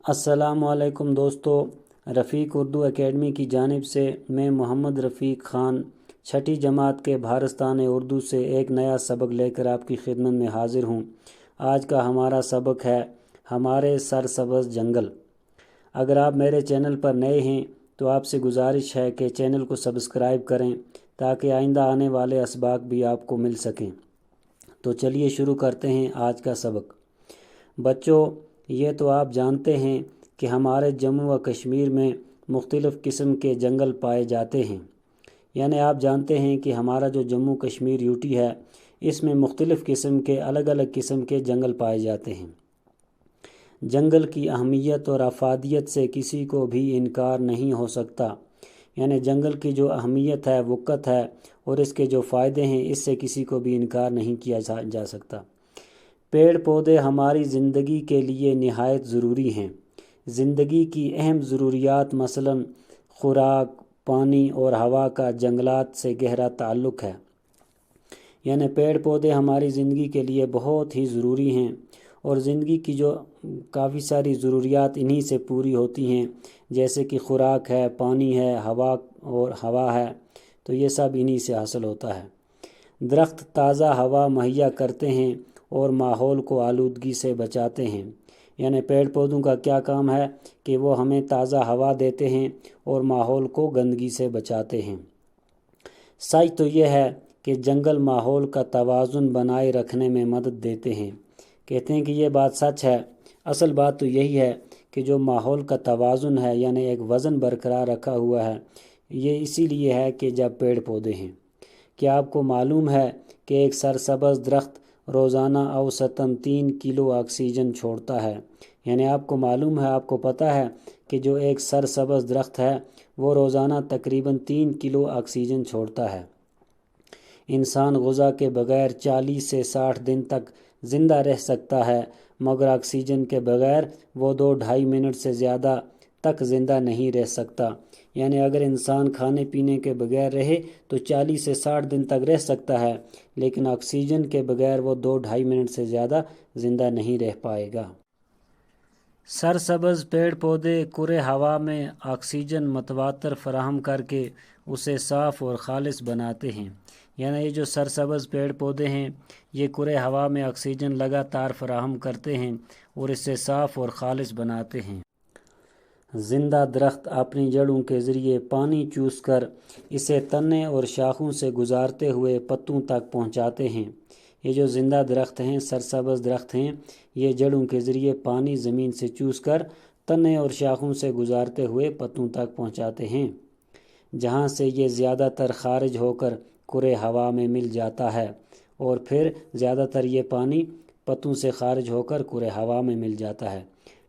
السلام علیکم دوستو، رفیق اردو اکیڈمی کی جانب سے میں محمد رفیق خان چھٹی جماعت کے بھارستان اردو سے ایک نیا سبق لے کر آپ کی خدمت میں حاضر ہوں۔ آج کا ہمارا سبق ہے ہمارے سرسبز جنگل۔ اگر آپ میرے چینل پر نئے ہیں تو آپ سے گزارش ہے کہ چینل کو سبسکرائب کریں تاکہ آئندہ آنے والے اسباق بھی آپ کو مل سکیں۔ تو چلیے شروع کرتے ہیں آج کا سبق۔ بچوں، یہ تو آپ جانتے ہیں کہ ہمارے جموں و کشمیر میں مختلف قسم کے جنگل پائے جاتے ہیں۔ یعنی آپ جانتے ہیں کہ ہمارا جو جموں کشمیر یوٹی ہے، اس میں مختلف قسم کے الگ الگ قسم کے جنگل پائے جاتے ہیں۔ جنگل کی اہمیت اور افادیت سے کسی کو بھی انکار نہیں ہو سکتا۔ یعنی جنگل کی جو اہمیت ہے، وقت ہے، اور اس کے جو فائدے ہیں، اس سے کسی کو بھی انکار نہیں کیا جا سکتا۔ پیڑ پودے ہماری زندگی کے لیے نہایت ضروری ہیں۔ زندگی کی اہم ضروریات مثلاً خوراک، پانی اور ہوا کا جنگلات سے گہرا تعلق ہے۔ یعنی پیڑ پودے ہماری زندگی کے لیے بہت ہی ضروری ہیں، اور زندگی کی جو کافی ساری ضروریات انہی سے پوری ہوتی ہیں، جیسے کہ خوراک ہے، پانی ہے، ہوا ہے، تو یہ سب انہی سے حاصل ہوتا ہے۔ درخت تازہ ہوا مہیا کرتے ہیں اور ماحول کو آلودگی سے بچاتے ہیں۔ یعنی پیڑ پودوں کا کیا کام ہے کہ وہ ہمیں تازہ ہوا دیتے ہیں اور ماحول کو گندگی سے بچاتے ہیں۔ سچ تو یہ ہے کہ جنگل ماحول کا توازن بنائے رکھنے میں مدد دیتے ہیں۔ کہتے ہیں کہ یہ بات سچ ہے۔ اصل بات تو یہی ہے کہ جو ماحول کا توازن ہے، یعنی ایک وزن برقرار رکھا ہوا ہے، یہ اسی لیے ہے کہ جب پیڑ پودے ہیں۔ کیا آپ کو معلوم ہے کہ ایک سرسبز درخت روزانہ اوسطاً 3 کلو آکسیجن چھوڑتا ہے؟ یعنی آپ کو معلوم ہے، آپ کو پتہ ہے کہ جو ایک سرسبز درخت ہے وہ روزانہ تقریباً 3 کلو آکسیجن چھوڑتا ہے۔ انسان غذا کے بغیر 40 سے 60 دن تک زندہ رہ سکتا ہے، مگر آکسیجن کے بغیر وہ 2-2.5 منٹ سے زیادہ تک زندہ نہیں رہ سکتا۔ یعنی اگر انسان کھانے پینے کے بغیر رہے تو 40 سے 60 دن تک رہ سکتا ہے، لیکن آکسیجن کے بغیر وہ 2-2.5 منٹ سے زیادہ زندہ نہیں رہ پائے گا۔ سرسبز پیڑ پودے کرۂ ہوا میں آکسیجن متواتر فراہم کر کے اسے صاف اور خالص بناتے ہیں۔ یعنی یہ جو سرسبز پیڑ پودے ہیں، یہ کرۂ ہوا میں آکسیجن لگاتار فراہم کرتے ہیں اور اسے صاف اور خالص بناتے ہیں۔ زندہ درخت اپنی جڑوں کے ذریعے پانی چوس کر اسے تنے اور شاخوں سے گزارتے ہوئے پتوں تک پہنچاتے ہیں۔ یہ جو زندہ درخت ہیں، سرسبز درخت ہیں، یہ جڑوں کے ذریعے پانی زمین سے چوس کر تنے اور شاخوں سے گزارتے ہوئے پتوں تک پہنچاتے ہیں، جہاں سے یہ زیادہ تر خارج ہو کر کرۂ ہوا میں مل جاتا ہے، اور پھر زیادہ تر یہ پانی پتوں سے خارج ہو کر کرۂ ہوا میں مل جاتا ہے۔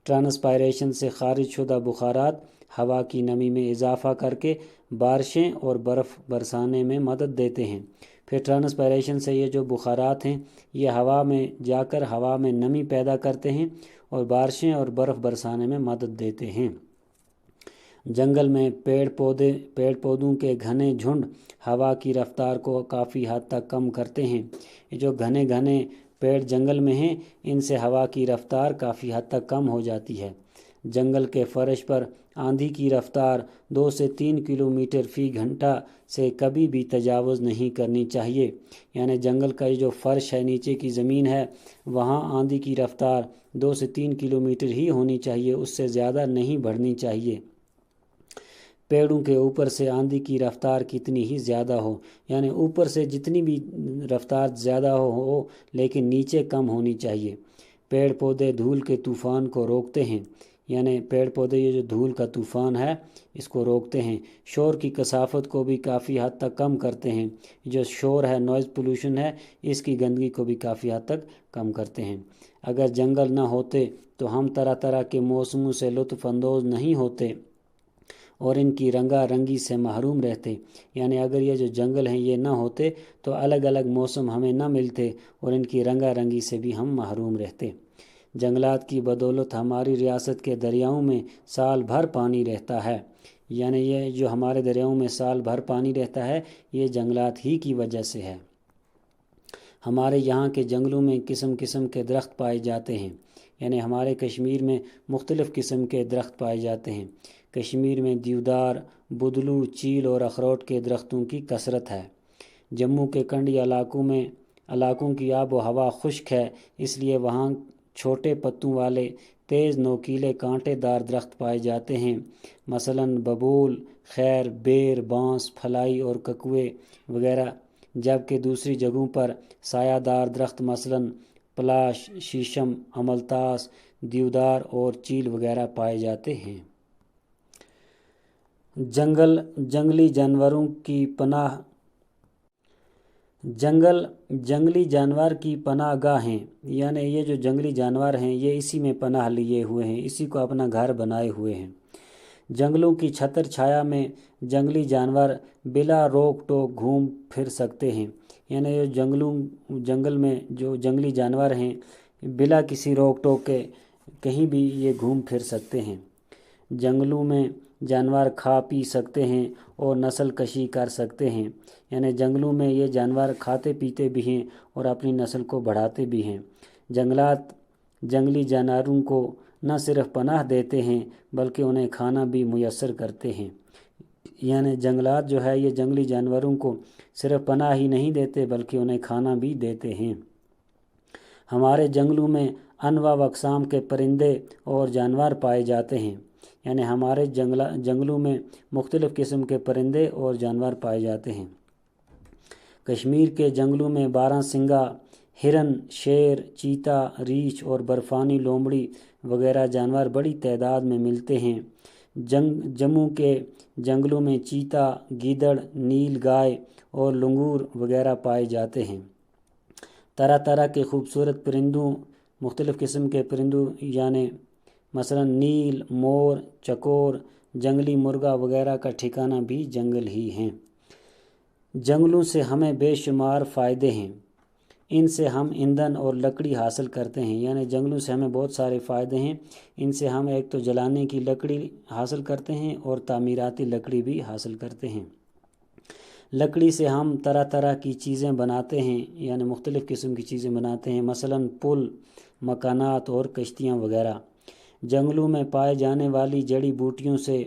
ٹرانسپائریشن سے خارج شدہ بخارات ہوا کی نمی میں اضافہ کر کے بارشیں اور برف برسانے میں مدد دیتے ہیں۔ پھر ٹرانسپائریشن سے یہ جو بخارات ہیں، یہ ہوا میں جا کر ہوا میں نمی پیدا کرتے ہیں اور بارشیں اور برف برسانے میں مدد دیتے ہیں۔ جنگل میں پیڑ پودوں کے گھنے جھنڈ ہوا کی رفتار کو کافی حد تک کم کرتے ہیں۔ یہ جو گھنے پیڑ جنگل میں ہیں، ان سے ہوا کی رفتار کافی حد تک کم ہو جاتی ہے۔ جنگل کے فرش پر آندھی کی رفتار 2 سے 3 کلومیٹر فی گھنٹہ سے کبھی بھی تجاوز نہیں کرنی چاہیے۔ یعنی جنگل کا یہ جو فرش ہے، نیچے کی زمین ہے، وہاں آندھی کی رفتار 2 سے 3 کلومیٹر ہی ہونی چاہیے، اس سے زیادہ نہیں بڑھنی چاہیے۔ پیڑوں کے اوپر سے آندھی کی رفتار کتنی ہی زیادہ ہو، یعنی اوپر سے جتنی بھی رفتار زیادہ ہو لیکن نیچے کم ہونی چاہیے۔ پیڑ پودے دھول کے طوفان کو روکتے ہیں۔ یعنی پیڑ پودے یہ جو دھول کا طوفان ہے، اس کو روکتے ہیں۔ شور کی کثافت کو بھی کافی حد تک کم کرتے ہیں۔ جو شور ہے، نوائز پولوشن ہے، اس کی گندگی کو بھی کافی حد تک کم کرتے ہیں۔ اگر جنگل نہ ہوتے تو ہم طرح طرح کے موسموں سے لطف اندوز نہیں ہوتے اور ان کی رنگا رنگی سے محروم رہتے۔ یعنی اگر یہ جو جنگل ہیں یہ نہ ہوتے تو الگ الگ موسم ہمیں نہ ملتے اور ان کی رنگا رنگی سے بھی ہم محروم رہتے۔ جنگلات کی بدولت ہماری ریاست کے دریاؤں میں سال بھر پانی رہتا ہے۔ یعنی یہ جو ہمارے دریاؤں میں سال بھر پانی رہتا ہے، یہ جنگلات ہی کی وجہ سے ہے۔ ہمارے یہاں کے جنگلوں میں قسم قسم کے درخت پائے جاتے ہیں۔ یعنی ہمارے کشمیر میں مختلف قسم کے درخت پائے جاتے ہیں۔ کشمیر میں دیودار، بدلو، چیل اور اخروٹ کے درختوں کی کثرت ہے۔ جموں کے کنڈی علاقوں کی آب و ہوا خشک ہے، اس لیے وہاں چھوٹے پتوں والے تیز نوکیلے کانٹے دار درخت پائے جاتے ہیں، مثلاً ببول، خیر، بیر، بانس، پھلائی اور ککوے وغیرہ، جبکہ دوسری جگہوں پر سایہ دار درخت مثلاً پلاش، شیشم، املتاس، دیودار اور چیل وغیرہ پائے جاتے ہیں۔ جنگلی جانوروں کی پناہ جنگلی جانور کی پناہ گاہ ہیں، یعنی یہ جو جنگلی جانور ہیں یہ اسی میں پناہ لیے ہوئے ہیں، اسی کو اپنا گھر بنائے ہوئے ہیں۔ جنگلوں کی چھتر چھایا میں جنگلی جانور بلا روک ٹوک گھوم پھر سکتے ہیں، یعنی یہ جنگل میں جو جنگلی جانور ہیں بلا کسی روک ٹوک کے کہیں بھی یہ گھوم پھر سکتے ہیں۔ جنگلوں میں جانور کھا پی سکتے ہیں اور نسل کشی کر سکتے ہیں، یعنی جنگلوں میں یہ جانور کھاتے پیتے بھی ہیں اور اپنی نسل کو بڑھاتے بھی ہیں۔ جنگلات جنگلی جانوروں کو نہ صرف پناہ دیتے ہیں بلکہ انہیں کھانا بھی میسر کرتے ہیں، یعنی جنگلات جو ہے یہ جنگلی جانوروں کو صرف پناہ ہی نہیں دیتے بلکہ انہیں کھانا بھی دیتے ہیں۔ ہمارے جنگلوں میں انواع و اقسام کے پرندے اور جانور پائے جاتے ہیں، یعنی ہمارے جنگلوں میں مختلف قسم کے پرندے اور جانور پائے جاتے ہیں۔ کشمیر کے جنگلوں میں بارہ سنگھا، ہرن، شیر، چیتا، ریچھ اور برفانی لومڑی وغیرہ جانور بڑی تعداد میں ملتے ہیں۔ جموں کے جنگلوں میں چیتا، گیدڑ، نیل گائے اور لنگور وغیرہ پائے جاتے ہیں۔ طرح طرح کے خوبصورت پرندوں، مختلف قسم کے پرندوں یعنی مثلا نیل، مور، چکور، جنگلی مرغا وغیرہ کا ٹھکانہ بھی جنگل ہی ہیں۔ جنگلوں سے ہمیں بے شمار فائدے ہیں، ان سے ہم ایندھن اور لکڑی حاصل کرتے ہیں، یعنی جنگلوں سے ہمیں بہت سارے فائدے ہیں۔ ان سے ہم ایک تو جلانے کی لکڑی حاصل کرتے ہیں اور تعمیراتی لکڑی بھی حاصل کرتے ہیں۔ لکڑی سے ہم طرح طرح کی چیزیں بناتے ہیں، یعنی مختلف قسم کی چیزیں بناتے ہیں، مثلاً پل، مکانات اور کشتیاں وغیرہ۔ جنگلوں میں پائے جانے والی جڑی بوٹیوں سے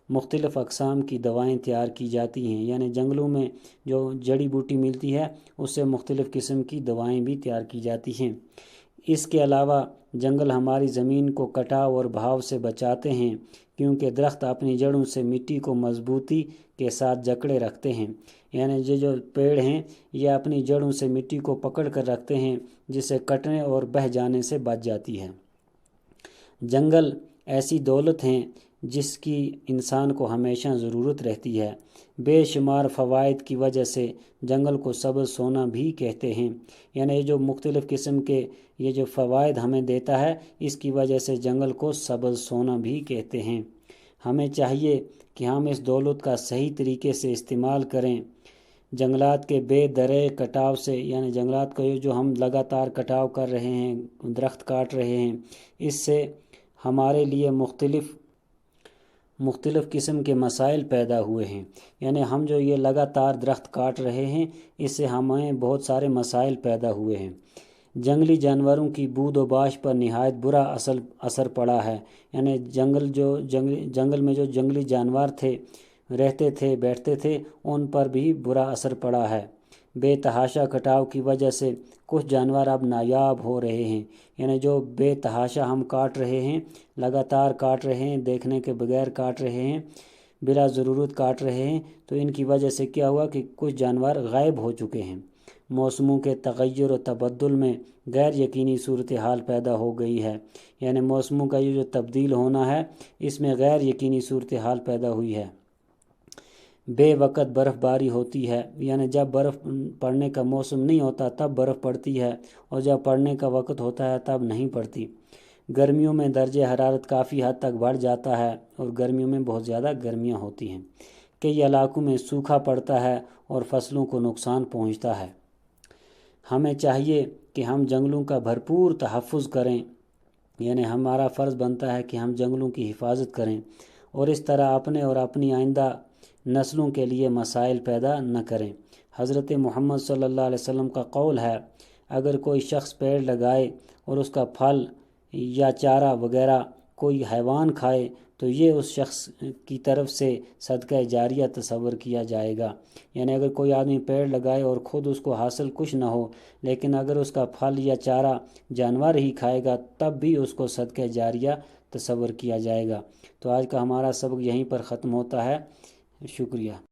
مختلف اقسام کی دوائیں تیار کی جاتی ہیں، یعنی جنگلوں میں جو جڑی بوٹی ملتی ہے اس سے مختلف قسم کی دوائیں بھی تیار کی جاتی ہیں۔ اس کے علاوہ جنگل ہماری زمین کو کٹاؤ اور بہاؤ سے بچاتے ہیں، کیونکہ درخت اپنی جڑوں سے مٹی کو مضبوطی کے ساتھ جکڑے رکھتے ہیں، یعنی یہ جو پیڑ ہیں یہ اپنی جڑوں سے مٹی کو پکڑ کر رکھتے ہیں جس سے کٹنے اور بہہ جانے سے بچ جاتی ہے۔ جنگل ایسی دولت ہیں جس کی انسان کو ہمیشہ ضرورت رہتی ہے۔ بے شمار فوائد کی وجہ سے جنگل کو سبز سونا بھی کہتے ہیں، یعنی یہ جو مختلف قسم کے یہ جو فوائد ہمیں دیتا ہے اس کی وجہ سے جنگل کو سبز سونا بھی کہتے ہیں۔ ہمیں چاہیے کہ ہم اس دولت کا صحیح طریقے سے استعمال کریں۔ جنگلات کے بے درے کٹاؤ سے، یعنی جنگلات کا جو ہم لگاتار کٹاؤ کر رہے ہیں، درخت کاٹ رہے ہیں، اس سے ہمارے لیے مختلف قسم کے مسائل پیدا ہوئے ہیں، یعنی ہم جو یہ لگاتار درخت کاٹ رہے ہیں اس سے ہمیں بہت سارے مسائل پیدا ہوئے ہیں۔ جنگلی جانوروں کی بود و باش پر نہایت برا اثر پڑا ہے، یعنی جنگل میں جو جنگلی جانور تھے، رہتے تھے، بیٹھتے تھے، ان پر بھی برا اثر پڑا ہے۔ بے تحاشا کٹاؤ کی وجہ سے کچھ جانور اب نایاب ہو رہے ہیں، یعنی جو بے تحاشا ہم کاٹ رہے ہیں، لگاتار کاٹ رہے ہیں، دیکھنے کے بغیر کاٹ رہے ہیں، بلا ضرورت کاٹ رہے ہیں، تو ان کی وجہ سے کیا ہوا کہ کچھ جانور غائب ہو چکے ہیں۔ موسموں کے تغیر و تبدل میں غیر یقینی صورتحال پیدا ہو گئی ہے، یعنی موسموں کا یہ جو تبدیل ہونا ہے اس میں غیر یقینی صورتحال پیدا ہوئی ہے۔ بے وقت برف باری ہوتی ہے، یعنی جب برف پڑنے کا موسم نہیں ہوتا تب برف پڑتی ہے اور جب پڑنے کا وقت ہوتا ہے تب نہیں پڑتی۔ گرمیوں میں درجہ حرارت کافی حد تک بڑھ جاتا ہے اور گرمیوں میں بہت زیادہ گرمیاں ہوتی ہیں۔ کئی علاقوں میں سوکھا پڑتا ہے اور فصلوں کو نقصان پہنچتا ہے۔ ہمیں چاہیے کہ ہم جنگلوں کا بھرپور تحفظ کریں، یعنی ہمارا فرض بنتا ہے کہ ہم جنگلوں کی حفاظت کریں اور اس طرح اپنے اور اپنی آئندہ نسلوں کے لیے مسائل پیدا نہ کریں۔ حضرت محمد صلی اللہ علیہ وسلم کا قول ہے، اگر کوئی شخص پیڑ لگائے اور اس کا پھل یا چارہ وغیرہ کوئی حیوان کھائے تو یہ اس شخص کی طرف سے صدقہ جاریہ تصور کیا جائے گا۔ یعنی اگر کوئی آدمی پیڑ لگائے اور خود اس کو حاصل کچھ نہ ہو، لیکن اگر اس کا پھل یا چارہ جانور ہی کھائے گا تب بھی اس کو صدقہ جاریہ تصور کیا جائے گا۔ تو آج کا ہمارا سبق یہیں پر ختم ہوتا ہے۔ شکریہ۔